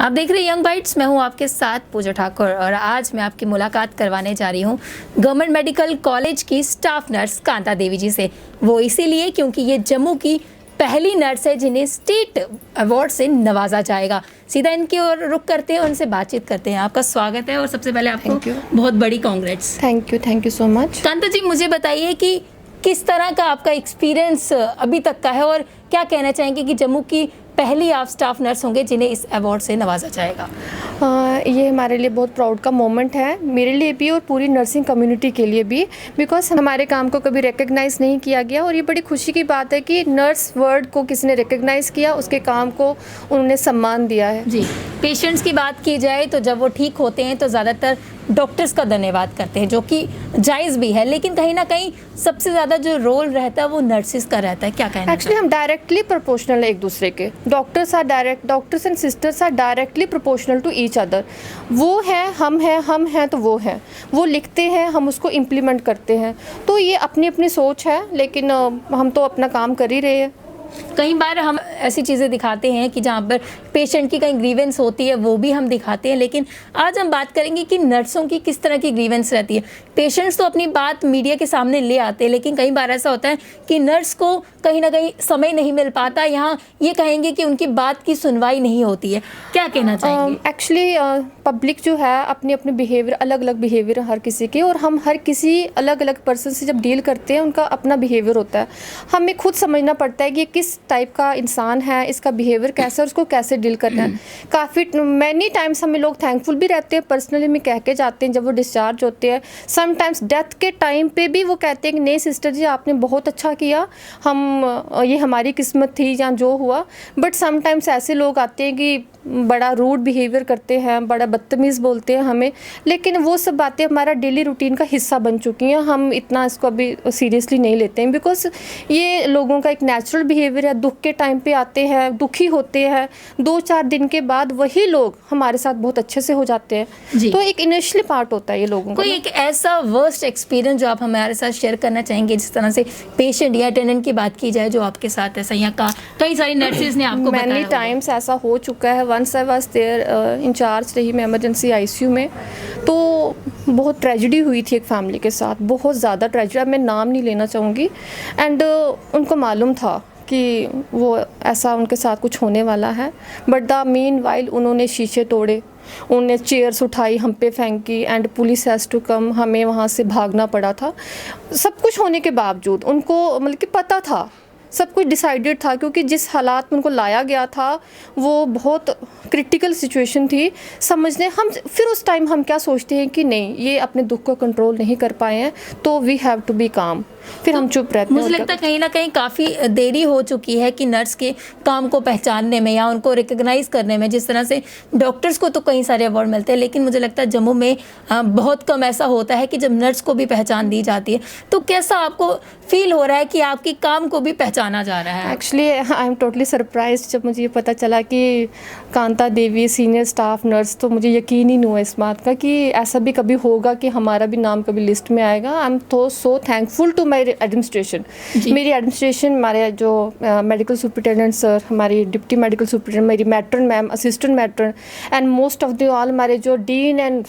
आप देख रहे हैं यंग बाइट्स, मैं हूं आपके साथ पूजा ठाकुर और आज मैं आपकी मुलाकात करवाने जा रही हूं गवर्नमेंट मेडिकल कॉलेज की स्टाफ नर्स कांता देवी जी से। वो इसीलिए क्योंकि ये जम्मू की पहली नर्स है जिन्हें स्टेट अवार्ड से नवाजा जाएगा। सीधा इनकी ओर रुख करते हैं, उनसे बातचीत करते हैं। आपका स्वागत है और सबसे पहले आपको बहुत बड़ी congrats. Thank you so much. Kanta ji, मुझे बताइए कि किस तरह का आपका एक्सपीरियंस अभी तक का है और क्या कहना चाहेंगे कि जम्मू की पहली आप स्टाफ नर्स होंगे जिन्हें इस अवार्ड से नवाजा जाएगा। ये हमारे लिए बहुत प्राउड का मोमेंट है, मेरे लिए भी और पूरी नर्सिंग कम्युनिटी के लिए भी, बिकॉज हमारे काम को कभी रिकग्नाइज़ नहीं किया गया और ये बड़ी खुशी की बात है कि नर्स वर्ड को किसी ने रिकग्नाइज़ किया, उसके काम को उन्होंने सम्मान दिया है। जी, पेशेंट्स की बात की जाए तो जब वो ठीक होते हैं तो ज़्यादातर डॉक्टर्स का धन्यवाद करते हैं, जो कि जायज़ भी है, लेकिन कहीं ना कहीं सबसे ज़्यादा जो रोल रहता है वो नर्सिस का रहता है। क्या कहना? एक्चुअली हम डायरेक्टली प्रोपोर्शनल है एक दूसरे के। Doctors and sisters are directly proportional to each other. वो हैं, हम हैं तो वो हैं। वो लिखते हैं, हम उसको इम्प्लीमेंट करते हैं। तो ये अपनी अपनी सोच है, लेकिन हम तो अपना काम कर ही रहे हैं। कई बार हम ऐसी चीज़ें दिखाते हैं कि जहाँ पर पेशेंट की कहीं ग्रीवेंस होती है वो भी हम दिखाते हैं, लेकिन आज हम बात करेंगे कि नर्सों की किस तरह की ग्रीवेंस रहती है। पेशेंट्स तो अपनी बात मीडिया के सामने ले आते हैं, लेकिन कई बार ऐसा होता है कि नर्स को कहीं ना कहीं समय नहीं मिल पाता, यहाँ ये कहेंगे कि उनकी बात की सुनवाई नहीं होती है। क्या कहना चाहेंगे? एक्चुअली पब्लिक जो है अपने अपने बिहेवियर, अलग अलग बिहेवियर हर किसी के, और हम हर किसी अलग अलग पर्सन से जब डील करते हैं उनका अपना बिहेवियर होता है। हमें खुद समझना पड़ता है कि किस टाइप का इंसान है, इसका बिहेवियर कैसा है, उसको कैसे डील करना है। काफ़ी मैनी टाइम्स हमें लोग थैंकफुल भी रहते हैं, पर्सनली में कह के जाते हैं जब वो डिस्चार्ज होते हैं। समटाइम्स डेथ के टाइम पे भी वो कहते हैं कि नहीं सिस्टर जी आपने बहुत अच्छा किया, हम ये हमारी किस्मत थी या जो हुआ। बट समटाइम्स ऐसे लोग आते हैं कि बड़ा रूड बिहेवियर करते हैं, बड़ा बदतमीज़ बोलते हैं हमें, लेकिन वो सब बातें हमारा डेली रूटीन का हिस्सा बन चुकी हैं। हम इतना इसको अभी सीरियसली नहीं लेते हैं, बिकॉज ये लोगों का एक नेचुरल बिहेवियर है। दुख के टाइम पे आते हैं, दुखी होते हैं, 2-4 दिन के बाद वही लोग हमारे साथ बहुत अच्छे से हो जाते हैं। तो एक इनिशियली पार्ट होता है ये लोगों का। कोई एक ऐसा वर्स्ट एक्सपीरियंस जो आप हमारे साथ शेयर करना चाहेंगे, जिस तरह से पेशेंट या अटेंडेंट की बात की जाए जो आपके साथ ऐसा या कई सारी नर्सेज ने आपको बताया? मैनी टाइम्स ऐसा हो चुका है। Once I was there, incharge रही मैं इमरजेंसी आईसीयू में, तो बहुत ट्रेजिडी हुई थी एक फैमिली के साथ, बहुत ज़्यादा ट्रेजिडी। अब मैं नाम नहीं लेना चाहूँगी। एंड उनको मालूम था कि वो ऐसा उनके साथ कुछ होने वाला है, बट द मीन वाइल उन्होंने शीशे तोड़े, उन्होंने चेयर्स उठाई, हम पे फेंकी, and police has to come. हमें वहाँ से भागना पड़ा था। सब कुछ होने के बावजूद उनको मतलब कि पता था, सब कुछ डिसाइडेड था, क्योंकि जिस हालात में उनको लाया गया था वो बहुत क्रिटिकल सिचुएशन थी। समझने हम फिर उस टाइम हम क्या सोचते हैं कि नहीं, ये अपने दुख को कंट्रोल नहीं कर पाए हैं, तो वी हैव टू बी काम। फिर हम चुप रहते हैं। मुझे लगता है कहीं ना कहीं काफ़ी देरी हो चुकी है कि नर्स के काम को पहचानने में या उनको रिकग्नाइज करने में। जिस तरह से डॉक्टर्स को तो कई सारे अवार्ड मिलते हैं, लेकिन मुझे लगता है जम्मू में बहुत कम ऐसा होता है कि जब नर्स को भी पहचान दी जाती है। तो कैसा आपको फील हो रहा है कि आपके काम को भी पहचाना जा रहा है? Actually I am totally surprise जब मुझे ये पता चला कि Kanta Devi senior staff nurse, तो मुझे यकीन ही नहीं हुआ इस बात का कि ऐसा भी कभी होगा कि हमारा भी नाम कभी लिस्ट में आएगा। आई एम तो so thankful to my administration. मेरी एडमिनिस्ट्रेशन, हमारे जो मेडिकल सुपरिटेंडेंट सर, हमारी डिप्टी मेडिकल सुपरिटेंडेंट, मेरी matron ma'am, assistant matron, and most of the all हमारे जो dean and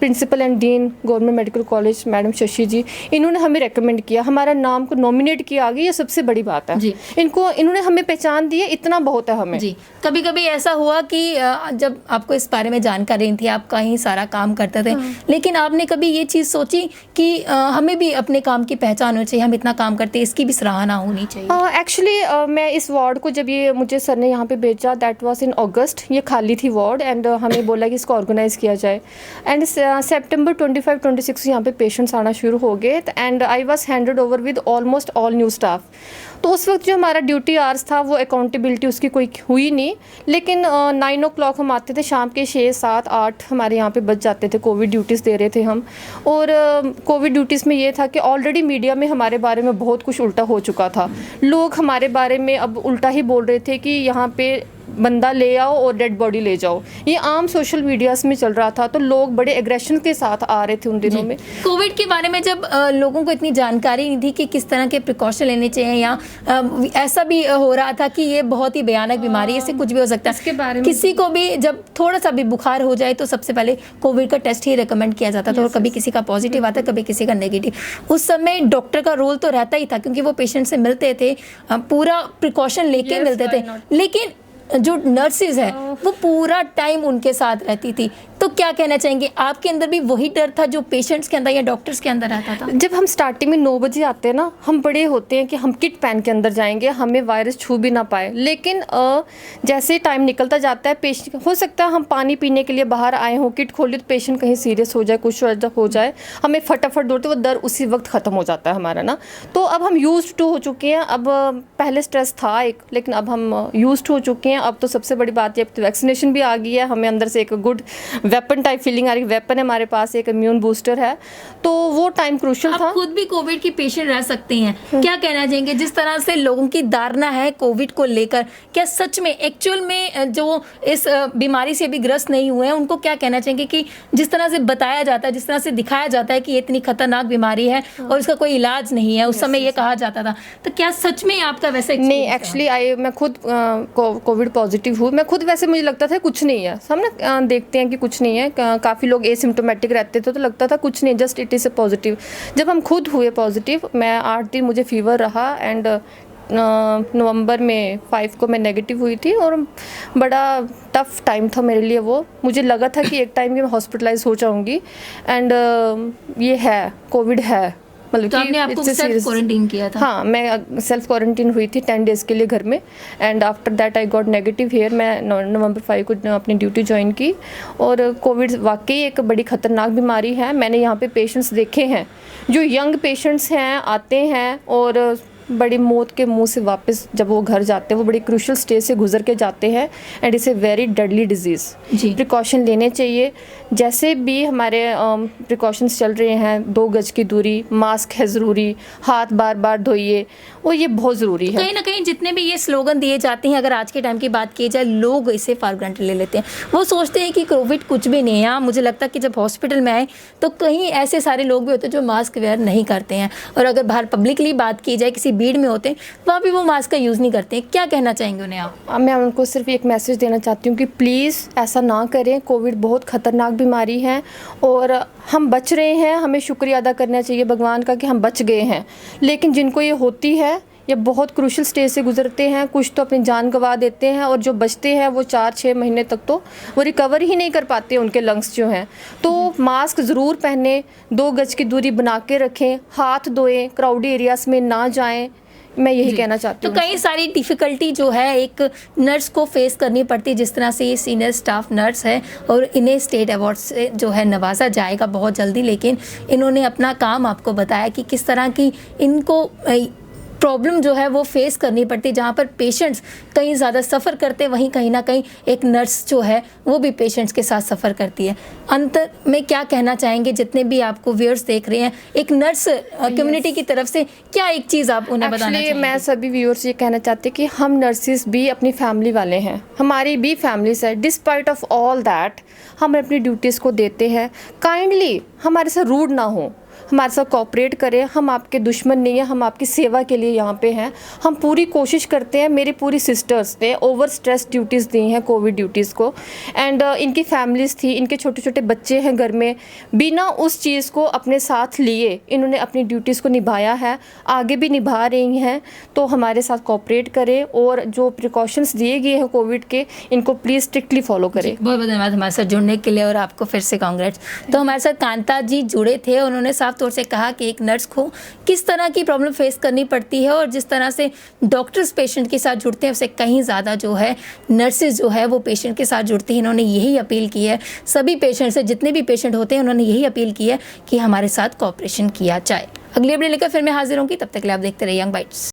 principal and dean government medical college madam Shashi ji, इन्होंने हमें रेकमेंड किया, हमारा नाम को नॉमिनेट किया आगे। ये सबसे बड़ी बात है। इन्होंने हमें पहचान दी है, इतना बहुत है हमें। जी, कभी कभी ऐसा हुआ कि जब आपको इस बारे में जानकारी थी, आप कहीं सारा काम करते थे, लेकिन आपने कभी ये चीज़ सोची कि हमें भी अपने काम की पहचान होनी चाहिए, हम इतना काम करते हैं, इसकी भी सराहना होनी चाहिए? एक्चुअली मैं इस वार्ड को जब ये मुझे सर ने यहाँ पे भेजा, दैट वाज इन अगस्त। ये खाली थी वार्ड, एंड हमें बोला कि इसको ऑर्गेनाइज़ किया जाए। एंड September 25-26 यहाँ पे पेशेंट्स आना शुरू हो गए, and I was handed over with almost all new staff. तो उस वक्त जो हमारा ड्यूटी आवर्स था वो अकाउंटेबिलिटी उसकी कोई हुई नहीं, लेकिन 9 o'clock हम आते थे, शाम के 6, 7, 8 हमारे यहाँ पे बच जाते थे। कोविड ड्यूटीज़ दे रहे थे हम, और कोविड ड्यूटीज़ में ये था कि ऑलरेडी मीडिया में हमारे बारे में बहुत कुछ उल्टा हो चुका था। लोग हमारे बारे में अब उल्टा ही बोल रहे थे कि यहाँ पे बंदा ले आओ और डेड बॉडी ले जाओ। ये आम सोशल मीडियाज में चल रहा था, तो लोग बड़े एग्रेशन के साथ आ रहे थे उन दिनों में। कोविड के बारे में जब लोगों को इतनी जानकारी नहीं थी कि किस तरह के प्रिकॉशन लेने चाहिए, या ऐसा भी हो रहा था कि ये बहुत ही भयानक बीमारी है, इससे कुछ भी हो सकता है। इसके बारे में किसी को भी जब थोड़ा सा भी बुखार हो जाए तो सबसे पहले कोविड का टेस्ट ही रिकमेंड किया जाता था, और कभी किसी का पॉजिटिव आता, कभी किसी का नेगेटिव। उस समय डॉक्टर का रोल तो रहता ही था, क्योंकि वो पेशेंट से मिलते थे, पूरा प्रिकॉशन लेके मिलते थे। लेकिन जो नर्सेज है वो पूरा टाइम उनके साथ रहती थी। तो क्या कहना चाहेंगे, आपके अंदर भी वही डर था जो पेशेंट्स के अंदर या डॉक्टर्स के अंदर रहता था? जब हम स्टार्टिंग में 9 बजे आते हैं ना, हम बड़े होते हैं कि हम किट पहन के अंदर जाएंगे, हमें वायरस छू भी ना पाए। लेकिन जैसे टाइम निकलता जाता है, पेशेंट हो सकता है हम पानी पीने के लिए बाहर आए हों, किट खोली तो पेशेंट कहीं सीरियस हो जाए, कुछ हो जाए, हमें फटाफट दौड़ते, वो डर उसी वक्त ख़त्म हो जाता है हमारा ना। तो अब हम यूज्ड टू हो चुके हैं। अब पहले स्ट्रेस था एक, लेकिन अब हम यूज्ड हो चुके हैं। अब तो सबसे बड़ी बात है, अब तो वैक्सीनेशन भी आ गई है, हमें अंदर से एक गुड वेपन टाइप फीलिंग आ रही है। वेपन है हमारे पास, एक इम्यून बूस्टर है, तो वो टाइम क्रूशियल था। आप खुद भी कोविड की पेशेंट रह सकते हैं, क्या कहना चाहेंगे जिस तरह से लोगों की धारणा है कोविड को लेकर? क्या सच में एक्चुअल में जो इस बीमारी से भी ग्रस्त नहीं हुए हैं उनको क्या कहना चाहेंगे कि जिस तरह से बताया जाता है, जिस तरह से दिखाया जाता है कि ये इतनी खतरनाक बीमारी है और इसका कोई इलाज नहीं है, उस समय ये कहा जाता था, तो क्या सच में आपका वैसा नहीं? एक्चुअली मैं खुद कोविड पॉजिटिव हूँ। मैं खुद वैसे मुझे लगता था कुछ नहीं है, हम ना देखते हैं कि कुछ नहीं है, काफ़ी लोग एसिम्टोमेटिक रहते थे, तो लगता था कुछ नहीं, just it is a positive. जब हम खुद हुए पॉजिटिव, मैं 8 दिन मुझे फीवर रहा, एंड नवंबर में 5 को मैं नेगेटिव हुई थी, और बड़ा टफ टाइम था मेरे लिए वो। मुझे लगा था कि एक टाइम में मैं हॉस्पिटलाइज हो जाऊंगी, एंड ये है, कोविड है। मतलब तो आपने आपको सेल्फ क्वारंटाइन किया था? हाँ, मैं सेल्फ क्वारंटाइन हुई थी 10 डेज़ के लिए घर में, and after that I got negative here. मैं नवंबर 5 को अपनी ड्यूटी ज्वाइन की। और कोविड वाकई एक बड़ी ख़तरनाक बीमारी है। मैंने यहाँ पे पेशेंट्स देखे हैं, जो यंग पेशेंट्स हैं, आते हैं और बड़ी मौत के मुंह से वापस जब वो घर जाते हैं, वो बड़ी क्रूशियल स्टेज से गुजर के जाते हैं, and it's a very deadly disease. Precaution लेने चाहिए, जैसे भी हमारे प्रिकॉशंस चल रहे हैं, 2 गज की दूरी, मास्क है ज़रूरी, हाथ बार बार धोइए, वो ये बहुत ज़रूरी है। कहीं ना कहीं जितने भी ये स्लोगन दिए जाते हैं, अगर आज के टाइम की बात की जाए, लोग इसे फॉर ग्रांटेड ले लेते हैं। वो सोचते हैं कि कोविड कुछ भी नहीं है। मुझे लगता है कि जब हॉस्पिटल में आए तो कहीं ऐसे सारे लोग भी होते हैं जो मास्क वेयर नहीं करते हैं, और अगर बाहर पब्लिकली बात की जाए, किसी भीड़ में होते हैं, वहाँ भी वो मास्क का यूज़ नहीं करते हैं। क्या कहना चाहेंगे उन्हें आप? मैं उनको सिर्फ एक मैसेज देना चाहती हूँ कि प्लीज़ ऐसा ना करें। कोविड बहुत ख़तरनाक बीमारी है, और हम बच रहे हैं। हमें शुक्रिया अदा करना चाहिए भगवान का कि हम बच गए हैं। लेकिन जिनको ये होती है, ये बहुत क्रूशल स्टेज से गुजरते हैं, कुछ तो अपनी जान गंवा देते हैं, और जो बचते हैं वो 4-6 महीने तक तो वो रिकवर ही नहीं कर पाते, उनके लंग्स जो हैं। तो मास्क ज़रूर पहने, 2 गज की दूरी बना के रखें, हाथ धोएं, क्राउडी एरियाज़ में ना जाएं। मैं यही कहना चाहती हूँ। तो कई सारी डिफ़िकल्टी जो है एक नर्स को फेस करनी पड़ती है, जिस तरह से ये सीनियर स्टाफ नर्स है, और इन्हें स्टेट अवार्ड से जो है नवाजा जाएगा बहुत जल्दी। लेकिन इन्होंने अपना काम आपको बताया कि किस तरह की इनको प्रॉब्लम जो है वो फेस करनी पड़ती है, जहाँ पर पेशेंट्स कहीं ज़्यादा सफ़र करते हैं, वहीं कहीं ना कहीं एक नर्स जो है वो भी पेशेंट्स के साथ सफ़र करती है। अंत में क्या कहना चाहेंगे जितने भी आपको व्यूअर्स देख रहे हैं, एक नर्स कम्युनिटी की तरफ से क्या एक चीज़ आप उन्हें बताना चाहेंगे? मैं सभी व्यूअर्स ये कहना चाहती हूँ कि हम नर्सिस भी अपनी फैमिली वाले हैं, हमारी भी फैमिलीज है। डिस्पाइट ऑफ ऑल दैट हम अपनी ड्यूटीज़ को देते हैं। काइंडली हमारे साथ रूड ना हो, हमारे साथ कोऑपरेट करें। हम आपके दुश्मन नहीं हैं, हम आपकी सेवा के लिए यहाँ पे हैं। हम पूरी कोशिश करते हैं। मेरी पूरी सिस्टर्स ने ओवर स्ट्रेस ड्यूटीज़ दी हैं, कोविड ड्यूटीज़ को, एंड इनकी फैमिलीज़ थी, इनके छोटे छोटे बच्चे हैं घर में, बिना उस चीज़ को अपने साथ लिए इन्होंने अपनी ड्यूटीज़ को निभाया है, आगे भी निभा रही हैं। तो हमारे साथ कोऑपरेट करें, और जो प्रिकॉशंस दिए गए हैं कोविड के, इनको प्लीज़ स्ट्रिक्टली फॉलो करें। बहुत बहुत धन्यवाद हमारे साथ जुड़ने के लिए, और आपको फिर से कांग्रेट्स। तो हमारे साथ कांता जी जुड़े थे, उन्होंने साफ तौर से कहा कि एक नर्स को किस तरह की प्रॉब्लम फेस करनी पड़ती है, और जिस तरह से डॉक्टर्स पेशेंट के साथ जुड़ते हैं उससे कहीं ज़्यादा जो है नर्सेज जो है वो पेशेंट के साथ जुड़ती हैं। इन्होंने यही अपील की है सभी पेशेंट से, जितने भी पेशेंट होते हैं उन्होंने यही अपील की है कि हमारे साथ कोऑपरेशन किया जाए। अगली अपडेट लेकर फिर मैं हाजिर होंगी, तब तक के लिए आप देखते रहिए यंग बाइट्स।